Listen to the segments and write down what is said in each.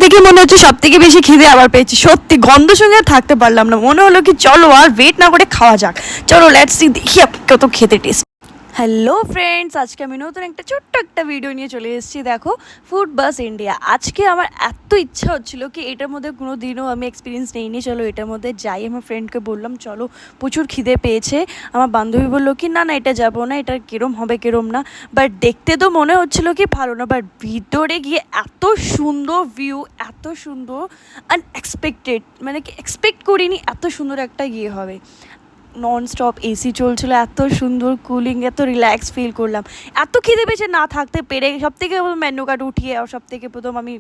দেখে মনে হচ্ছে সব থেকে বেশি খিদে আবার পেয়েছি, সত্যি গন্ধ সঙ্গে আর থাকতে পারলাম না, মনে হলো কি চলো আর ওয়েট না করে খাওয়া যাক। চলো লেটস সি, দেখি কত খেতে টেস্ট। হ্যালো ফ্রেন্ডস, আজকে আমি নতুন একটা ছোট্ট একটা ভিডিও নিয়ে চলে এসেছি। দেখো, ফুড বাস ইন্ডিয়া। আজকে আমার এত ইচ্ছা হচ্ছিলো কি এটার মধ্যে কোনো দিনও আমি এক্সপিরিয়েন্স নেইনি, চলো এটার মধ্যে যাই। আমার ফ্রেন্ডকে বললাম চলো, প্রচুর খিদে পেয়েছে। আমার বান্ধবী বললো কি না না এটা যাবো না, এটা কিরম হবে কিরম না, বাট দেখতে তো মনে হচ্ছিলো কি ভালো না, বাট ভিতরে গিয়ে এত সুন্দর ভিউ, এত সুন্দর, আনএক্সপেক্টেড, মানে কি এক্সপেক্ট করিনি এত সুন্দর একটা ইয়ে হবে। নন স্টপ এসি চলছিল, এত সুন্দর কুলিং, এত রিল্যাক্স ফিল করলাম। এত খিদে পেয়েছে না থাকতে পেরে সব থেকে মেনু কার্ড উঠিয়ে সব থেকে প্রথম আমি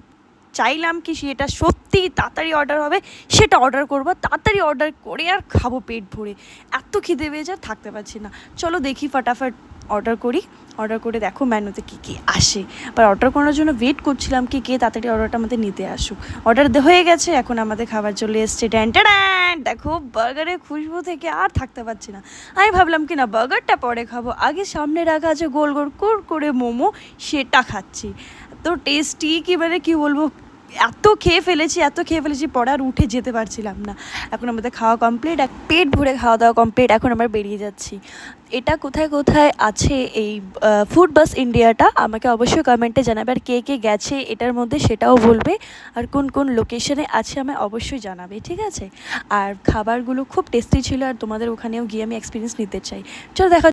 চাইলাম কি সেটা সত্যি তাড়াতাড়ি অর্ডার হবে, সেটা অর্ডার করবো, তাড়াতাড়ি অর্ডার করে আর খাবো পেট ভরে। এত খিদে পেয়েছে আর থাকতে পারছি না। চলো দেখি ফটাফট অর্ডার করি। অর্ডার করে দেখো মেনুতে কী কী আসে। আবার অর্ডার করার জন্য ওয়েট করছিলাম কি কে তাড়াতাড়ি অর্ডারটা আমাদের নিতে আসুক। অর্ডার হয়ে গেছে, এখন আমাদের খাবার চলে এসছে। ড্যান, দেখো বার্গারের খুশবু থেকে আর থাকতে পারছি না। আমি ভাবলাম কি না বার্গারটা পরে খাবো, আগে সামনে রাখা আছে গোল গোল করে মোমো, সেটা খাচ্ছি। তো টেস্টি কি মানে কি বলবো, এত খেয়ে ফেলেছি পরে আর উঠে যেতে পারছিলাম না। এখন আমাদের খাওয়া কমপ্লিট, এক পেট ভরে খাওয়া দাওয়া কমপ্লিট, এখন আমরা বেরিয়ে যাচ্ছি। এটা কোথায় কোথায় আছে এই ফুড বাস ইন্ডিয়াটা আমাকে অবশ্যই কমেন্টে জানাবে, আর কে কে গেছে এটার মধ্যে সেটাও বলবে, আর কোন কোন লোকেশনে আছে আমায় অবশ্যই জানাবে, ঠিক আছে। আর খাবারগুলো খুব টেস্টি ছিল, আর তোমাদের ওখানেও গিয়ে আমি এক্সপিরিয়েন্স নিতে চাই। চলো দেখা